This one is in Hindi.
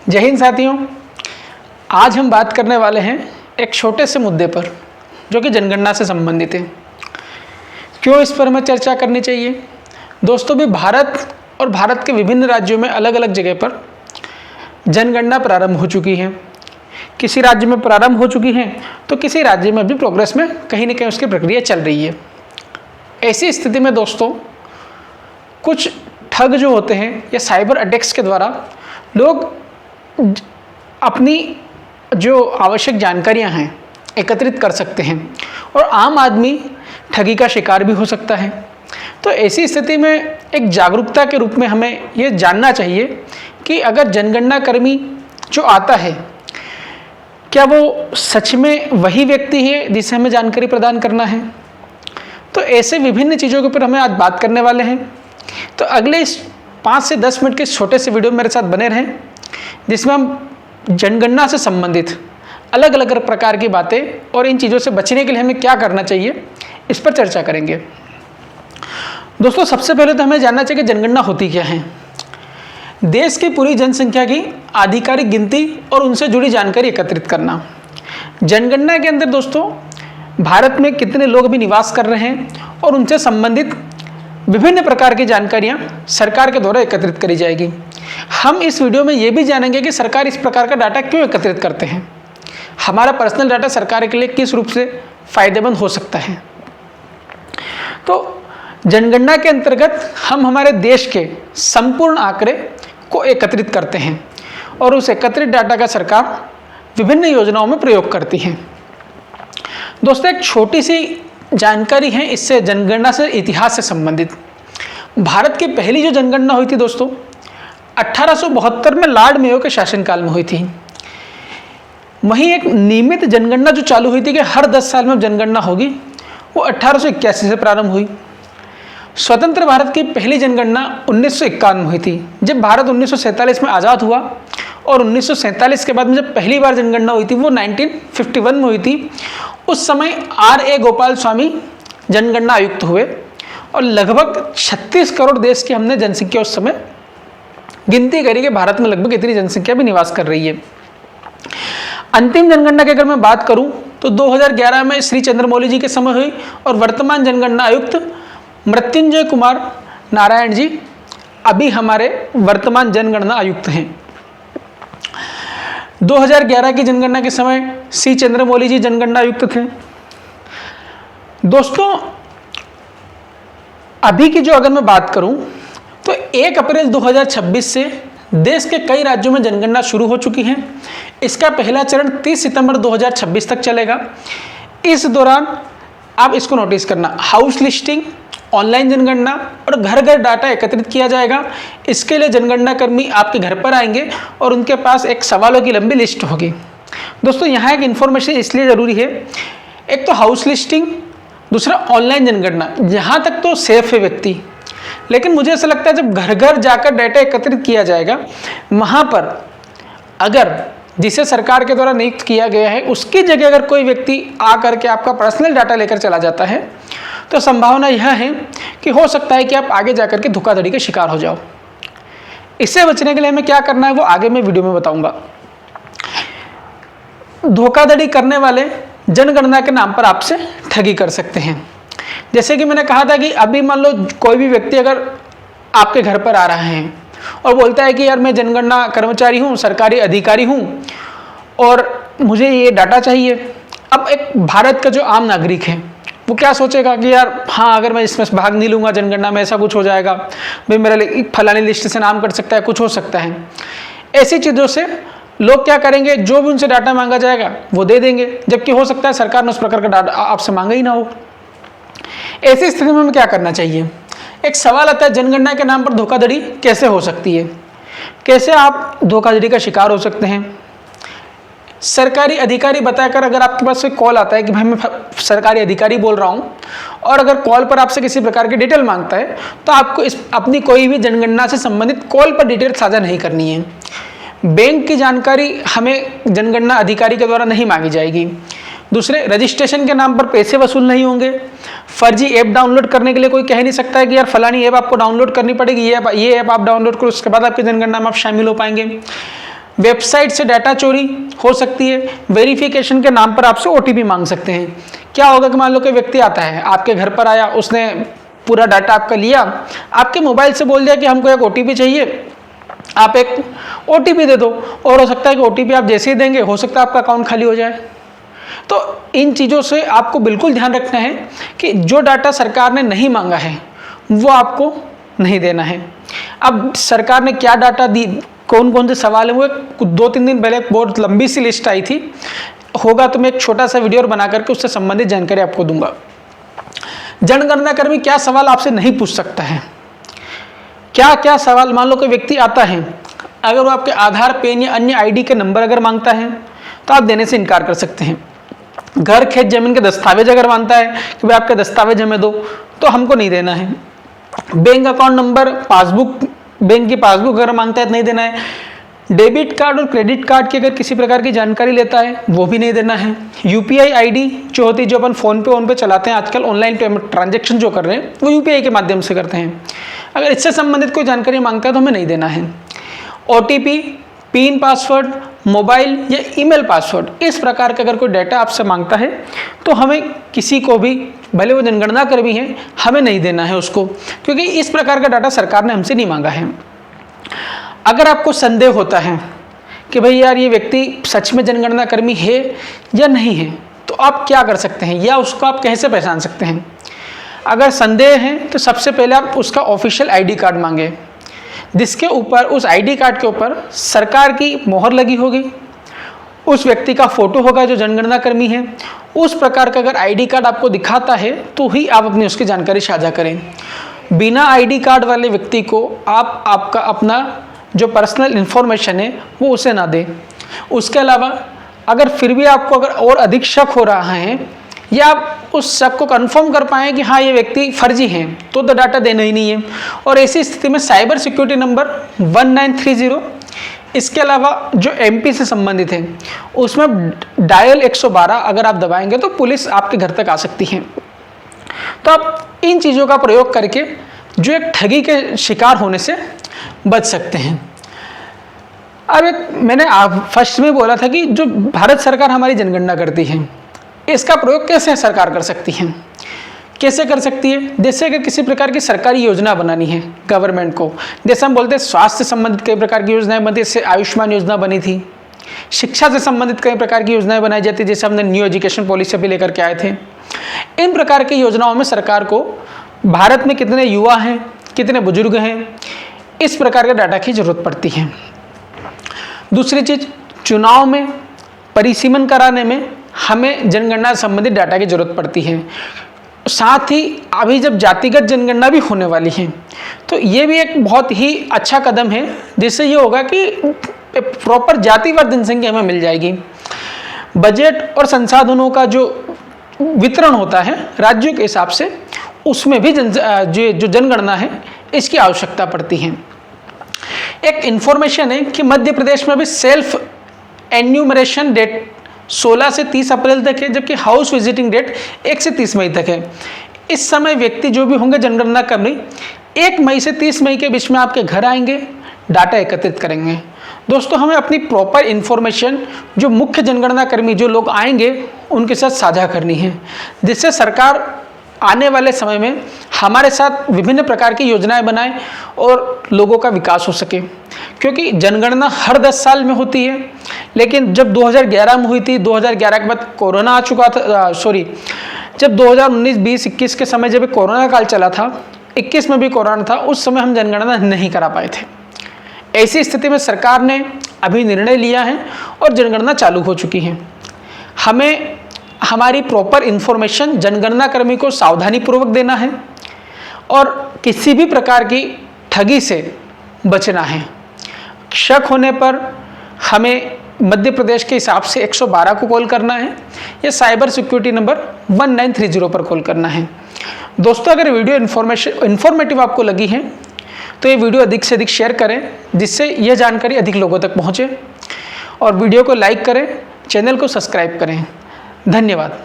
जय हिंद साथियों। आज हम बात करने वाले हैं एक छोटे से मुद्दे पर जो कि जनगणना से संबंधित है। क्यों इस पर हमें चर्चा करनी चाहिए? दोस्तों, भी भारत और भारत के विभिन्न राज्यों में अलग अलग जगह पर जनगणना प्रारंभ हो चुकी है। किसी राज्य में प्रारंभ हो चुकी है तो किसी राज्य में भी प्रोग्रेस में कहीं न कहीं उसकी प्रक्रिया चल रही है। ऐसी स्थिति में दोस्तों, कुछ ठग जो होते हैं या साइबर अटैक्स के द्वारा लोग अपनी जो आवश्यक जानकारियां हैं एकत्रित कर सकते हैं और आम आदमी ठगी का शिकार भी हो सकता है। तो ऐसी स्थिति में एक जागरूकता के रूप में हमें ये जानना चाहिए कि अगर जनगणना कर्मी जो आता है, क्या वो सच में वही व्यक्ति है जिसे हमें जानकारी प्रदान करना है। तो ऐसे विभिन्न चीज़ों के ऊपर हमें आज बात करने वाले हैं। तो अगले इस 5 से 10 मिनट के छोटे से वीडियो मेरे साथ बने रहें, जिसमें हम जनगणना से संबंधित अलग अलग प्रकार की बातें और इन चीज़ों से बचने के लिए हमें क्या करना चाहिए, इस पर चर्चा करेंगे। दोस्तों, सबसे पहले तो हमें जानना चाहिए कि जनगणना होती क्या है। देश की पूरी जनसंख्या की आधिकारिक गिनती और उनसे जुड़ी जानकारी एकत्रित करना। जनगणना के अंदर दोस्तों, भारत में कितने लोग भी निवास कर रहे हैं और उनसे संबंधित विभिन्न प्रकार की जानकारियां सरकार के द्वारा एकत्रित करी जाएगी। हम इस वीडियो में ये भी जानेंगे कि सरकार इस प्रकार का डाटा क्यों एकत्रित करते हैं, हमारा पर्सनल डाटा सरकार के लिए किस रूप से फायदेमंद हो सकता है। तो जनगणना के अंतर्गत हम हमारे देश के संपूर्ण आंकड़े को एकत्रित करते हैं और उस एकत्रित डाटा का सरकार विभिन्न योजनाओं में प्रयोग करती है। दोस्तों, एक छोटी सी जानकारी है इससे जनगणना से इतिहास से संबंधित। भारत की पहली जो जनगणना हुई थी दोस्तों, 1872 में लॉर्ड मेयो के शासनकाल में हुई थी। वहीं एक नियमित जनगणना जो चालू हुई थी कि हर 10 साल में जनगणना होगी, वो 1881 से प्रारंभ हुई। स्वतंत्र भारत की पहली जनगणना 1951 में हुई थी, जब भारत 1947 में आज़ाद हुआ। और 1947 के बाद में जब पहली बार जनगणना हुई थी वो 1951 में हुई थी। उस समय R.A. गोपाल स्वामी जनगणना आयुक्त हुए और लगभग 36 करोड़ देश की हमने जनसंख्या उस समय गिनती करी कि भारत में लगभग इतनी जनसंख्या भी निवास कर रही है। अंतिम जनगणना की अगर मैं बात करूं तो 2011 में श्री चंद्रमौली जी के समय हुई और वर्तमान जनगणना आयुक्त मृत्युंजय कुमार नारायण जी अभी हमारे वर्तमान जनगणना आयुक्त हैं। 2011 की जनगणना के समय सी चंद्रमौली जी जनगणना आयुक्त थे। दोस्तों, अभी की जो अगर मैं बात करूं तो 1 अप्रैल 2026 से देश के कई राज्यों में जनगणना शुरू हो चुकी है। इसका पहला चरण 30 सितंबर 2026 तक चलेगा। इस दौरान आप इसको नोटिस करना, हाउस लिस्टिंग, ऑनलाइन जनगणना और घर घर डाटा एकत्रित किया जाएगा। इसके लिए जनगणना कर्मी आपके घर पर आएंगे और उनके पास एक सवालों की लंबी लिस्ट होगी। दोस्तों, यहाँ एक इन्फॉर्मेशन इसलिए ज़रूरी है, एक तो हाउस लिस्टिंग, दूसरा ऑनलाइन जनगणना। यहाँ तक तो सेफ है व्यक्ति, लेकिन मुझे ऐसा लगता है जब घर घर जाकर डाटा एकत्रित किया जाएगा, वहाँ पर अगर जिसे सरकार के द्वारा नियुक्त किया गया है उसकी जगह अगर कोई व्यक्ति आकर के आपका पर्सनल डाटा लेकर चला जाता है तो संभावना यह है कि हो सकता है कि आप आगे जाकर के धोखाधड़ी के शिकार हो जाओ। इससे बचने के लिए हमें क्या करना है वो आगे मैं वीडियो में बताऊंगा। धोखाधड़ी करने वाले जनगणना के नाम पर आपसे ठगी कर सकते हैं। जैसे कि मैंने कहा था कि अभी मान लो कोई भी व्यक्ति अगर आपके घर पर आ रहा है और बोलता है कि यार मैं जनगणना कर्मचारी हूँ, सरकारी अधिकारी हूँ और मुझे ये डाटा चाहिए। अब एक भारत का जो आम नागरिक है वो क्या सोचेगा कि यार हाँ, अगर मैं इसमें भाग नहीं लूँगा जनगणना में ऐसा कुछ हो जाएगा, भाई मेरा फलानी लिस्ट से नाम कट सकता है, कुछ हो सकता है। ऐसी चीज़ों से लोग क्या करेंगे, जो भी उनसे डाटा मांगा जाएगा वो दे देंगे, जबकि हो सकता है सरकार ने उस प्रकार का डाटा आपसे मांगा ही ना हो। ऐसी स्थिति में हमें क्या करना चाहिए? एक सवाल आता है, जनगणना के नाम पर धोखाधड़ी कैसे हो सकती है, कैसे आप धोखाधड़ी का शिकार हो सकते हैं। सरकारी अधिकारी बताकर अगर आपके पास कोई कॉल आता है कि भाई मैं सरकारी अधिकारी बोल रहा हूँ और अगर कॉल पर आपसे किसी प्रकार की डिटेल मांगता है तो आपको अपनी कोई भी जनगणना से संबंधित कॉल पर डिटेल साझा नहीं करनी है। बैंक की जानकारी हमें जनगणना अधिकारी के द्वारा नहीं मांगी जाएगी। दूसरे, रजिस्ट्रेशन के नाम पर पैसे वसूल नहीं होंगे। फर्जी ऐप डाउनलोड करने के लिए कोई कह नहीं सकता है कि यार फलानी ऐप आपको डाउनलोड करनी पड़ेगी, ये ऐप आप डाउनलोड करो उसके बाद आपकी जनगणना में आप शामिल हो पाएंगे। वेबसाइट से डाटा चोरी हो सकती है, वेरिफिकेशन के नाम पर आपसे OTP मांग सकते हैं। क्या होगा कि मान लो कि व्यक्ति आता है, आपके घर पर आया, उसने पूरा डाटा आपका लिया, आपके मोबाइल से बोल दिया कि हमको एक OTP चाहिए, आप एक OTP दे दो, और हो सकता है कि OTP आप जैसे ही देंगे हो सकता है आपका अकाउंट खाली हो जाए। तो इन चीज़ों से आपको बिल्कुल ध्यान रखना है कि जो डाटा सरकार ने नहीं मांगा है वो आपको नहीं देना है। अब सरकार ने क्या डाटा दी, कौन कौन से सवाल है, वो एक 2-3 दिन पहले बहुत लंबी सी लिस्ट आई थी, होगा तो मैं एक छोटा सा वीडियो बना करके उससे संबंधित जानकारी आपको दूंगा। जनगणना कर्मी क्या सवाल आपसे नहीं पूछ सकता है, क्या क्या सवाल। मान लो कोई व्यक्ति आता है, अगर वो आपके आधार, पेन या अन्य ID के नंबर अगर मांगता है तो आप देने से इनकार कर सकते हैं। घर, खेत, जमीन के दस्तावेज अगर मांगता है कि भाई आपके दस्तावेज हमें दो, तो हमको नहीं देना है। Bank account number, passbook, bank की पासबुक अगर मांगता है तो नहीं देना है। डेबिट कार्ड और क्रेडिट कार्ड की अगर किसी प्रकार की जानकारी लेता है वो भी नहीं देना है। UPI ID जो होती है, जो अपन फ़ोन पे चलाते हैं आजकल, ऑनलाइन पेमेंट ट्रांजेक्शन जो कर रहे हैं वो UPI के माध्यम से करते हैं, अगर इससे संबंधित कोई जानकारी मांगता है तो हमें नहीं देना है। OTP, पिन पासवर्ड, मोबाइल या ईमेल पासवर्ड, इस प्रकार का अगर कोई डाटा आपसे मांगता है तो हमें किसी को भी, भले वो जनगणना कर्मी है, हमें नहीं देना है उसको, क्योंकि इस प्रकार का डाटा सरकार ने हमसे नहीं मांगा है। अगर आपको संदेह होता है कि भाई यार ये व्यक्ति सच में जनगणना कर्मी है या नहीं है, तो आप क्या कर सकते हैं या उसको आप कैसे पहचान सकते हैं। अगर संदेह है तो सबसे पहले आप उसका ऑफिशियल ID कार्ड मांगे, जिसके ऊपर, उस ID कार्ड के ऊपर सरकार की मोहर लगी होगी, उस व्यक्ति का फोटो होगा जो जनगणना कर्मी है। उस प्रकार का अगर ID कार्ड आपको दिखाता है तो ही आप अपनी उसकी जानकारी साझा करें। बिना ID कार्ड वाले व्यक्ति को आप आपका अपना जो पर्सनल इन्फॉर्मेशन है वो उसे ना दें। उसके अलावा अगर फिर भी आपको अगर और अधिक शक हो रहा है या आप उस शक को कंफर्म कर पाएँ कि हाँ ये व्यक्ति फर्जी हैं, तो डाटा देना ही नहीं है। और ऐसी स्थिति में साइबर सिक्योरिटी नंबर 1930, इसके अलावा जो MP से संबंधित है उसमें डायल 112 अगर आप दबाएंगे तो पुलिस आपके घर तक आ सकती है। तो आप इन चीज़ों का प्रयोग करके जो एक ठगी के शिकार होने से बच सकते हैं। अब एक मैंने फर्स्ट में बोला था कि जो भारत सरकार हमारी जनगणना करती है, इसका प्रयोग कैसे सरकार कर सकती है, कैसे कर सकती है। जैसे अगर किसी प्रकार की सरकारी योजना बनानी है गवर्नमेंट को, जैसे हम बोलते हैं स्वास्थ्य से संबंधित कई प्रकार की योजनाएं बनती है, जैसे आयुष्मान योजना बनी थी। शिक्षा से संबंधित कई प्रकार की योजनाएं बनाई जाती है, जैसे हमने न्यू एजुकेशन पॉलिसी भी लेकर के आए थे। इन प्रकार की योजनाओं में सरकार को भारत में कितने युवा हैं, कितने बुजुर्ग हैं, इस प्रकार के डाटा की जरूरत पड़ती है। दूसरी चीज, चुनाव में परिसीमन कराने में हमें जनगणना संबंधित डाटा की जरूरत पड़ती है। साथ ही अभी जब जातिगत जनगणना भी होने वाली है तो ये भी एक बहुत ही अच्छा कदम है, जिससे ये होगा कि प्रॉपर जातिवार जनसंख्या हमें मिल जाएगी। बजट और संसाधनों का जो वितरण होता है राज्यों के हिसाब से, उसमें भी जो जनगणना है इसकी आवश्यकता पड़ती है। एक इन्फॉर्मेशन है कि मध्य प्रदेश में भी सेल्फ एन्यूमरेशन डेट 16 से 30 अप्रैल तक है, जबकि हाउस विजिटिंग डेट 1 से 30 मई तक है। इस समय व्यक्ति जो भी होंगे जनगणना कर्मी 1 मई से 30 मई के बीच में आपके घर आएंगे, डाटा एकत्रित करेंगे। दोस्तों, हमें अपनी प्रॉपर इन्फॉर्मेशन जो मुख्य जनगणना कर्मी जो लोग आएंगे उनके साथ साझा करनी है, जिससे सरकार आने वाले समय में हमारे साथ विभिन्न प्रकार की योजनाएं बनाए और लोगों का विकास हो सके। क्योंकि जनगणना हर 10 साल में होती है, लेकिन जब 2011 में हुई थी, 2011 के बाद कोरोना आ चुका था, जब 2019, 20, 21 के समय जब कोरोना काल चला था, 21 में भी कोरोना था, उस समय हम जनगणना नहीं करा पाए थे। ऐसी स्थिति में सरकार ने अभी निर्णय लिया है और जनगणना चालू हो चुकी है। हमें हमारी प्रॉपर इन्फॉर्मेशन जनगणना कर्मी को सावधानीपूर्वक देना है और किसी भी प्रकार की ठगी से बचना है। शक होने पर हमें मध्य प्रदेश के हिसाब से 112 को कॉल करना है या साइबर सिक्योरिटी नंबर 1930 पर कॉल करना है। दोस्तों, अगर वीडियो इन्फॉर्मेटिव आपको लगी है तो ये वीडियो अधिक से अधिक शेयर करें, जिससे यह जानकारी अधिक लोगों तक पहुँचे, और वीडियो को लाइक करें, चैनल को सब्सक्राइब करें। धन्यवाद।